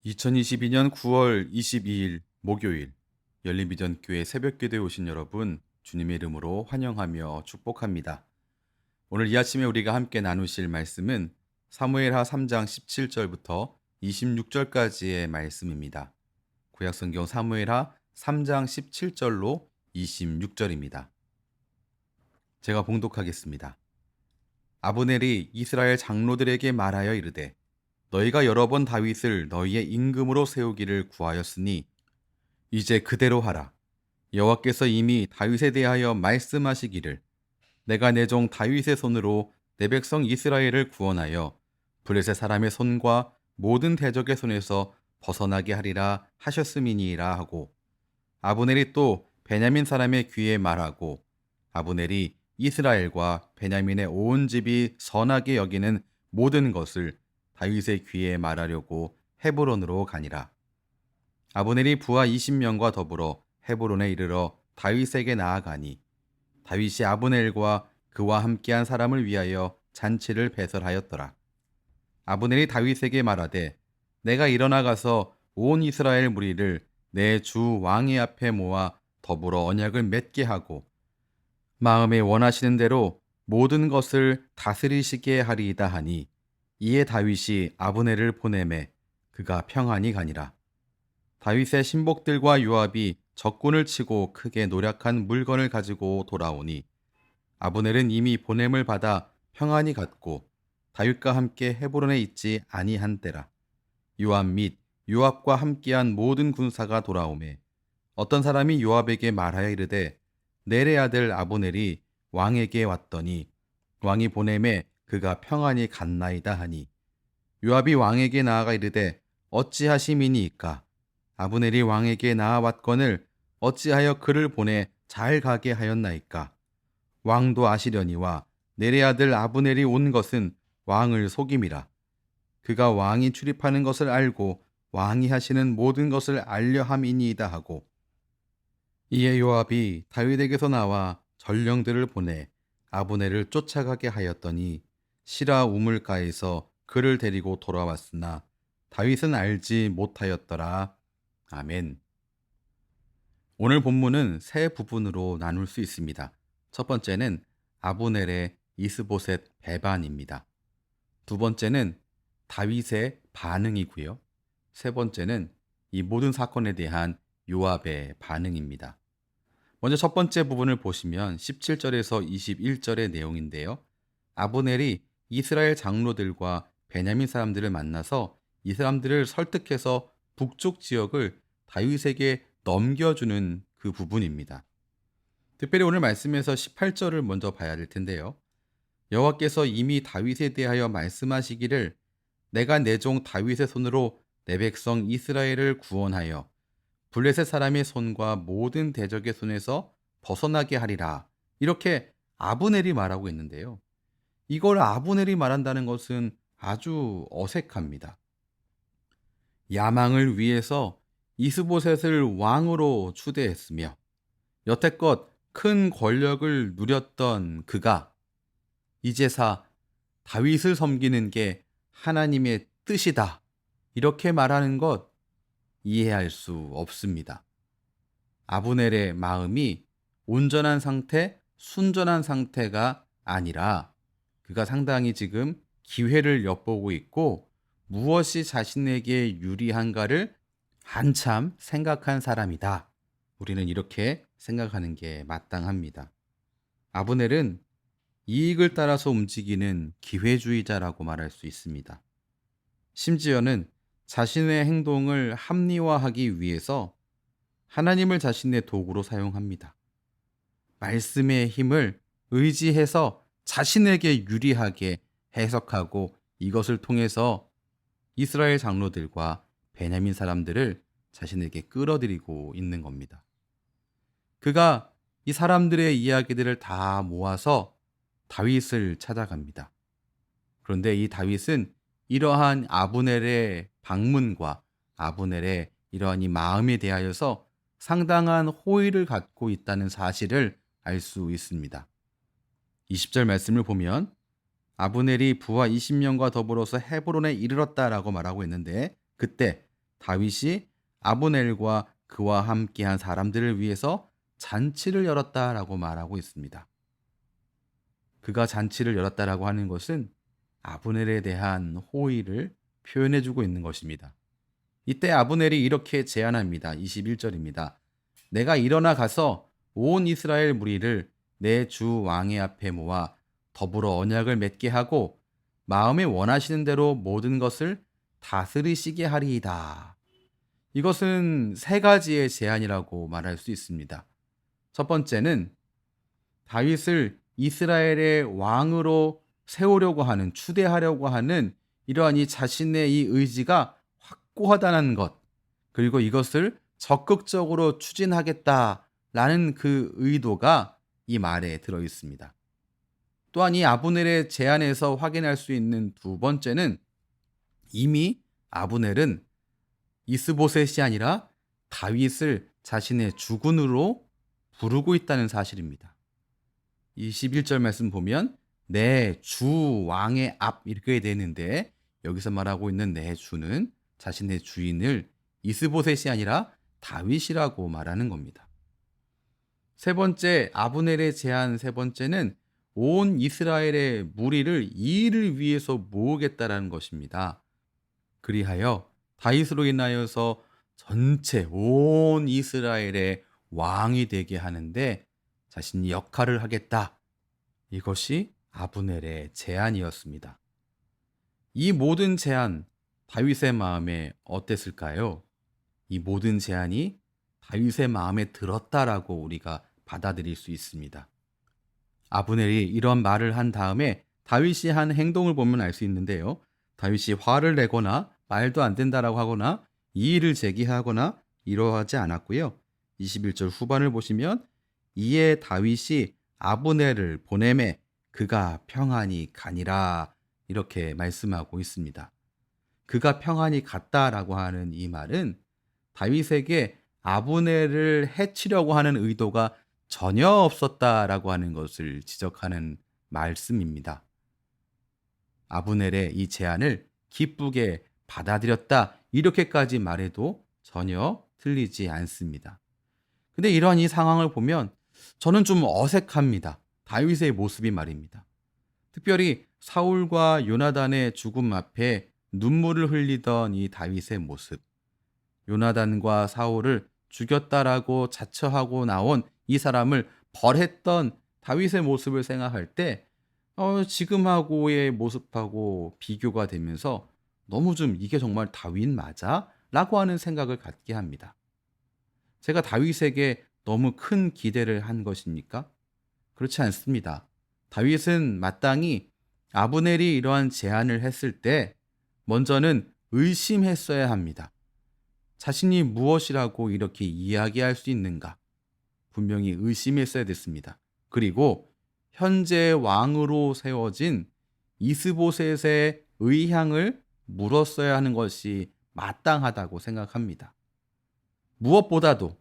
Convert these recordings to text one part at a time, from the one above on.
2022년 9월 22일 목요일 열린비전교회 새벽기도에 오신 여러분 주님의 이름으로 환영하며 축복합니다. 오늘 이 아침에 우리가 함께 나누실 말씀은 사무엘하 3장 17절부터 26절까지의 말씀입니다. 구약성경 사무엘하 3장 17절로 26절입니다. 제가 봉독하겠습니다. 아브넬이 이스라엘 장로들에게 말하여 이르되 너희가 여러 번 다윗을 너희의 임금으로 세우기를 구하였으니 이제 그대로 하라. 여호와께서 이미 다윗에 대하여 말씀하시기를 내가 내 종 다윗의 손으로 내 백성 이스라엘을 구원하여 블레셋 사람의 손과 모든 대적의 손에서 벗어나게 하리라 하셨음이니라 하고 아브넬이 또 베냐민 사람의 귀에 말하고 아브넬이 이스라엘과 베냐민의 온 집이 선하게 여기는 모든 것을 다윗의 귀에 말하려고 헤브론으로 가니라. 아브넬이 부하 20명과 더불어 헤브론에 이르러 다윗에게 나아가니 다윗이 아브넬과 그와 함께한 사람을 위하여 잔치를 배설하였더라. 아브넬이 다윗에게 말하되 내가 일어나 가서 온 이스라엘 무리를 내 주 왕의 앞에 모아 더불어 언약을 맺게 하고 마음에 원하시는 대로 모든 것을 다스리시게 하리이다 하니 이에 다윗이 아브넬을 보내매 그가 평안히 가니라. 다윗의 신복들과 요압이 적군을 치고 크게 노력한 물건을 가지고 돌아오니 아브넬은 이미 보냄을 받아 평안히 갔고 다윗과 함께 헤브론에 있지 아니한 때라. 요압 및 요압과 함께한 모든 군사가 돌아오매 어떤 사람이 요압에게 말하여 이르되 넬의 아들 아브넬이 왕에게 왔더니 왕이 보냄에 그가 평안히 갔나이다 하니 요압이 왕에게 나아가 이르되 어찌하심이니이까 아브넬이 왕에게 나아왔거늘 어찌하여 그를 보내 잘 가게 하였나이까 왕도 아시려니와 넬의 아들 아브넬이 온 것은 왕을 속임이라 그가 왕이 출입하는 것을 알고 왕이 하시는 모든 것을 알려 함이니이다 하고 이에 요압이 다윗에게서 나와 전령들을 보내 아브넬을 쫓아가게 하였더니 시라 우물가에서 그를 데리고 돌아왔으나 다윗은 알지 못하였더라. 아멘. 오늘 본문은 세 부분으로 나눌 수 있습니다. 첫 번째는 아브넬의 이스보셋 배반입니다. 두 번째는 다윗의 반응이고요. 세 번째는 이 모든 사건에 대한 요압의 반응입니다. 먼저 첫 번째 부분을 보시면 17절에서 21절의 내용인데요. 아브넬이 이스라엘 장로들과 베냐민 사람들을 만나서 이 사람들을 설득해서 북쪽 지역을 다윗에게 넘겨주는 그 부분입니다. 특별히 오늘 말씀에서 18절을 먼저 봐야 될 텐데요. 여호와께서 이미 다윗에 대하여 말씀하시기를 내가 내 종 다윗의 손으로 내 백성 이스라엘을 구원하여 블레셋 사람의 손과 모든 대적의 손에서 벗어나게 하리라. 이렇게 아브넬이 말하고 있는데요. 이걸 아브넬이 말한다는 것은 아주 어색합니다. 야망을 위해서 이스보셋을 왕으로 추대했으며 여태껏 큰 권력을 누렸던 그가 이제사 다윗을 섬기는 게 하나님의 뜻이다. 이렇게 말하는 것 이해할 수 없습니다. 아브넬의 마음이 온전한 상태, 순전한 상태가 아니라 그가 상당히 지금 기회를 엿보고 있고 무엇이 자신에게 유리한가를 한참 생각한 사람이다. 우리는 이렇게 생각하는 게 마땅합니다. 아브넬은 이익을 따라서 움직이는 기회주의자라고 말할 수 있습니다. 심지어는 자신의 행동을 합리화하기 위해서 하나님을 자신의 도구로 사용합니다. 말씀의 힘을 의지해서 자신에게 유리하게 해석하고 이것을 통해서 이스라엘 장로들과 베냐민 사람들을 자신에게 끌어들이고 있는 겁니다. 그가 이 사람들의 이야기들을 다 모아서 다윗을 찾아갑니다. 그런데 이 다윗은 이러한 아브넬의 방문과 아브넬의 이러한 이 마음에 대하여서 상당한 호의를 갖고 있다는 사실을 알 수 있습니다. 20절 말씀을 보면 아브넬이 부하 20명과 더불어서 헤브론에 이르렀다라고 말하고 있는데 그때 다윗이 아브넬과 그와 함께한 사람들을 위해서 잔치를 열었다라고 말하고 있습니다. 그가 잔치를 열었다라고 하는 것은 아브넬에 대한 호의를 표현해 주고 있는 것입니다. 이때 아브넬이 이렇게 제안합니다. 21절입니다. 내가 일어나 가서 온 이스라엘 무리를 내 주 왕의 앞에 모아 더불어 언약을 맺게 하고 마음에 원하시는 대로 모든 것을 다스리시게 하리이다. 이것은 세 가지의 제안이라고 말할 수 있습니다. 첫 번째는 다윗을 이스라엘의 왕으로 세우려고 하는, 추대하려고 하는 이러한 이 자신의 이 의지가 확고하다는 것, 그리고 이것을 적극적으로 추진하겠다라는 그 의도가 이 말에 들어 있습니다. 또한 이 아브넬의 제안에서 확인할 수 있는 두 번째는 이미 아브넬은 이스보셋이 아니라 다윗을 자신의 주군으로 부르고 있다는 사실입니다. 21절 말씀 보면 내 주 왕의 앞 이렇게 되는데 여기서 말하고 있는 내 주는 자신의 주인을 이스보셋이 아니라 다윗이라고 말하는 겁니다. 세 번째, 아브넬의 제안 세 번째는 온 이스라엘의 무리를 이 일을 위해서 모으겠다라는 것입니다. 그리하여 다윗으로 인하여서 전체 온 이스라엘의 왕이 되게 하는데 자신이 역할을 하겠다. 이것이 아브넬의 제안이었습니다. 이 모든 제안, 다윗의 마음에 어땠을까요? 이 모든 제안이 다윗의 마음에 들었다라고 우리가 받아들일 수 있습니다. 아브넬이 이런 말을 한 다음에 다윗이 한 행동을 보면 알 수 있는데요. 다윗이 화를 내거나 말도 안 된다라고 하거나 이의를 제기하거나 이러하지 않았고요. 21절 후반을 보시면 이에 다윗이 아브넬을 보내매 그가 평안히 가니라 이렇게 말씀하고 있습니다. 그가 평안히 갔다라고 하는 이 말은 다윗에게 아브넬을 해치려고 하는 의도가 전혀 없었다라고 하는 것을 지적하는 말씀입니다. 아브넬의 이 제안을 기쁘게 받아들였다 이렇게까지 말해도 전혀 틀리지 않습니다. 근데 이러한 이 상황을 보면 저는 좀 어색합니다. 다윗의 모습이 말입니다. 특별히 사울과 요나단의 죽음 앞에 눈물을 흘리던 이 다윗의 모습. 요나단과 사울을 죽였다라고 자처하고 나온 이 사람을 벌했던 다윗의 모습을 생각할 때 지금하고의 모습하고 비교가 되면서 너무 좀 이게 정말 다윗 맞아? 라고 하는 생각을 갖게 합니다. 제가 다윗에게 너무 큰 기대를 한 것입니까? 그렇지 않습니다. 다윗은 마땅히 아브넬이 이러한 제안을 했을 때 먼저는 의심했어야 합니다. 자신이 무엇이라고 이렇게 이야기할 수 있는가? 분명히 의심했어야 됐습니다. 그리고 현재 왕으로 세워진 이스보셋의 의향을 물었어야 하는 것이 마땅하다고 생각합니다. 무엇보다도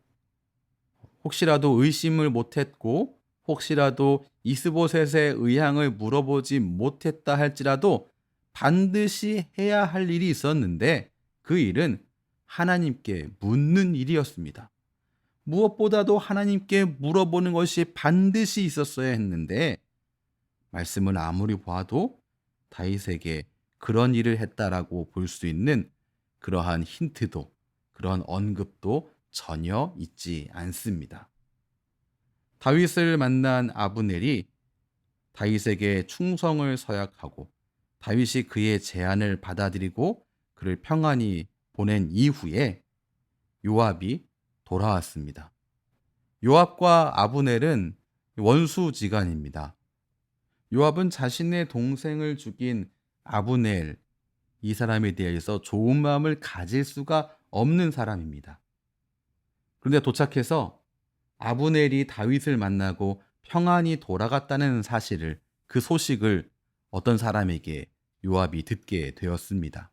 혹시라도 의심을 못했고 혹시라도 이스보셋의 의향을 물어보지 못했다 할지라도 반드시 해야 할 일이 있었는데 그 일은 하나님께 묻는 일이었습니다. 무엇보다도 하나님께 물어보는 것이 반드시 있었어야 했는데 말씀을 아무리 보아도 다윗에게 그런 일을 했다라고 볼 수 있는 그러한 힌트도 그런 언급도 전혀 있지 않습니다. 다윗을 만난 아브넬이 다윗에게 충성을 서약하고 다윗이 그의 제안을 받아들이고 그를 평안히 보낸 이후에 요압이 돌아왔습니다. 요압과 아브넬은 원수지간입니다. 요압은 자신의 동생을 죽인 아브넬, 이 사람에 대해서 좋은 마음을 가질 수가 없는 사람입니다. 그런데 도착해서 아브넬이 다윗을 만나고 평안히 돌아갔다는 사실을, 그 소식을 어떤 사람에게 요압이 듣게 되었습니다.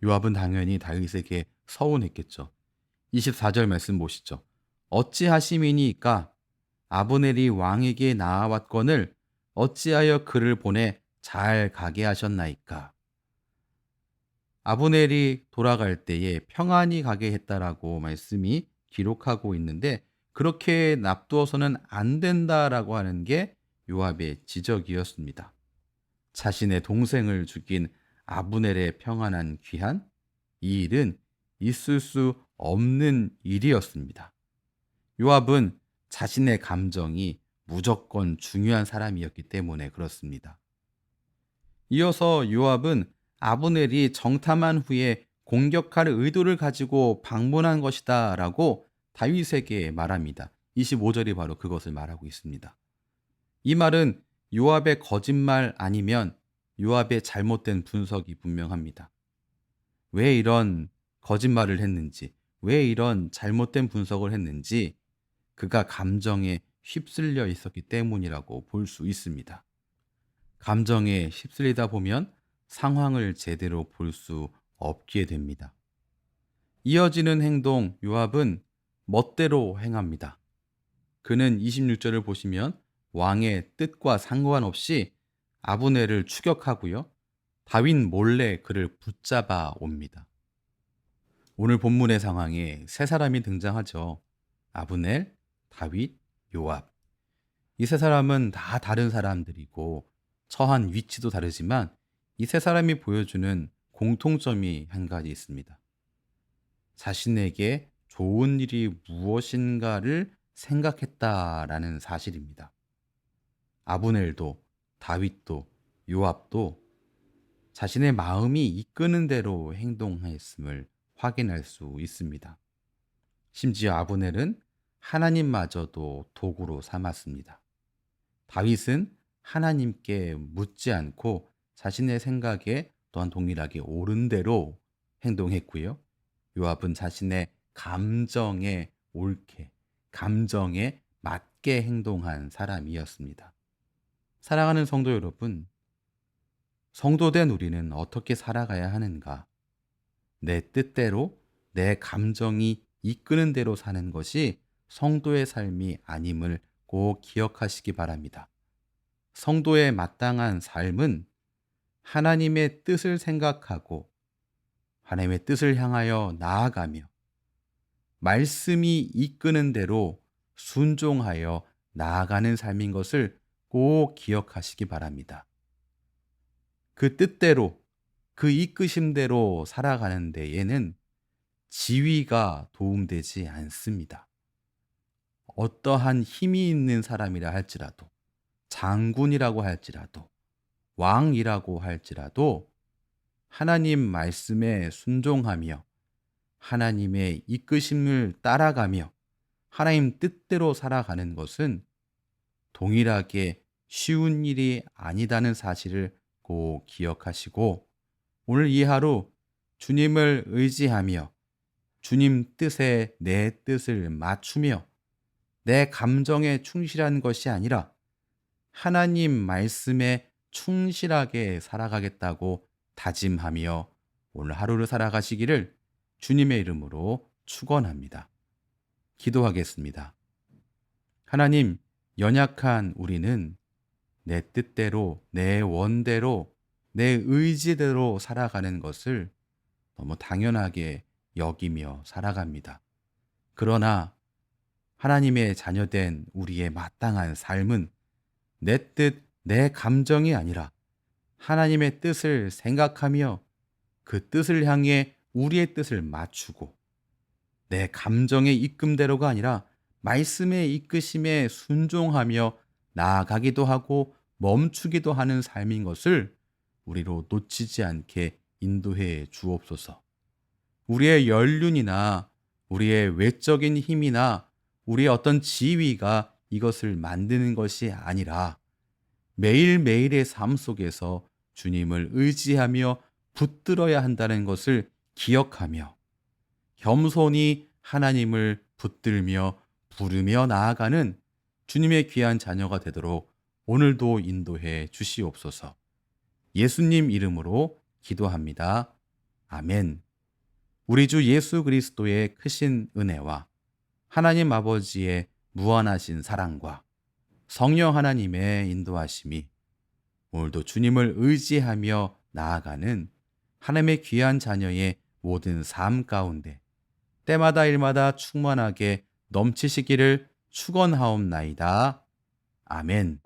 요압은 당연히 다윗에게 서운했겠죠. 24절 말씀 보시죠. 어찌하심이니까 아브넬이 왕에게 나아왔거늘 어찌하여 그를 보내 잘 가게 하셨나이까. 아브넬이 돌아갈 때에 평안히 가게 했다라고 말씀이 기록하고 있는데 그렇게 납두어서는 안 된다라고 하는 게 요압의 지적이었습니다. 자신의 동생을 죽인 아브넬의 평안한 귀환, 이 일은 있을 수 없는 일이었습니다. 요압은 자신의 감정이 무조건 중요한 사람이었기 때문에 그렇습니다. 이어서 요압은 아브넬이 정탐한 후에 공격할 의도를 가지고 방문한 것이다 라고 다윗에게 말합니다. 25절이 바로 그것을 말하고 있습니다. 이 말은 요압의 거짓말 아니면 요압의 잘못된 분석이 분명합니다. 왜 이런 거짓말을 했는지, 왜 이런 잘못된 분석을 했는지 그가 감정에 휩쓸려 있었기 때문이라고 볼 수 있습니다. 감정에 휩쓸리다 보면 상황을 제대로 볼 수 없게 됩니다. 이어지는 행동 요압은 멋대로 행합니다. 그는 26절을 보시면 왕의 뜻과 상관없이 아브넬을 추격하고요. 다윗 몰래 그를 붙잡아 옵니다. 오늘 본문의 상황에 세 사람이 등장하죠. 아브넬, 다윗, 요압. 이 세 사람은 다 다른 사람들이고 처한 위치도 다르지만 이 세 사람이 보여주는 공통점이 한 가지 있습니다. 자신에게 좋은 일이 무엇인가를 생각했다라는 사실입니다. 아브넬도 다윗도 요압도 자신의 마음이 이끄는 대로 행동했음을 확인할 수 있습니다. 심지어 아브넬은 하나님마저도 도구로 삼았습니다. 다윗은 하나님께 묻지 않고 자신의 생각에 또한 동일하게 옳은 대로 행동했고요. 요압은 자신의 감정에 옳게, 감정에 맞게 행동한 사람이었습니다. 사랑하는 성도 여러분, 성도된 우리는 어떻게 살아가야 하는가? 내 뜻대로, 내 감정이 이끄는 대로 사는 것이 성도의 삶이 아님을 꼭 기억하시기 바랍니다. 성도의 마땅한 삶은 하나님의 뜻을 생각하고 하나님의 뜻을 향하여 나아가며 말씀이 이끄는 대로 순종하여 나아가는 삶인 것을 꼭 기억하시기 바랍니다. 그 뜻대로, 그 이끄심대로 살아가는 데에는 지위가 도움되지 않습니다. 어떠한 힘이 있는 사람이라 할지라도, 장군이라고 할지라도, 왕이라고 할지라도 하나님 말씀에 순종하며 하나님의 이끄심을 따라가며 하나님 뜻대로 살아가는 것은 동일하게 쉬운 일이 아니다는 사실을 꼭 기억하시고 오늘 이 하루 주님을 의지하며 주님 뜻에 내 뜻을 맞추며 내 감정에 충실한 것이 아니라 하나님 말씀에 충실하게 살아가겠다고 다짐하며 오늘 하루를 살아가시기를 주님의 이름으로 축원합니다. 기도하겠습니다. 하나님, 연약한 우리는 내 뜻대로, 내 원대로, 내 의지대로 살아가는 것을 너무 당연하게 여기며 살아갑니다. 그러나 하나님의 자녀된 우리의 마땅한 삶은 내 뜻, 내 감정이 아니라 하나님의 뜻을 생각하며 그 뜻을 향해 우리의 뜻을 맞추고 내 감정의 이끔대로가 아니라 말씀의 이끄심에 순종하며 나아가기도 하고 멈추기도 하는 삶인 것을 우리로 놓치지 않게 인도해 주옵소서. 우리의 연륜이나 우리의 외적인 힘이나 우리의 어떤 지위가 이것을 만드는 것이 아니라 매일매일의 삶 속에서 주님을 의지하며 붙들어야 한다는 것을 기억하며 겸손히 하나님을 붙들며 부르며 나아가는 주님의 귀한 자녀가 되도록 오늘도 인도해 주시옵소서. 예수님 이름으로 기도합니다. 아멘. 우리 주 예수 그리스도의 크신 은혜와 하나님 아버지의 무한하신 사랑과 성령 하나님의 인도하심이 오늘도 주님을 의지하며 나아가는 하나님의 귀한 자녀의 모든 삶 가운데 때마다 일마다 충만하게 넘치시기를 축원하옵나이다. 아멘.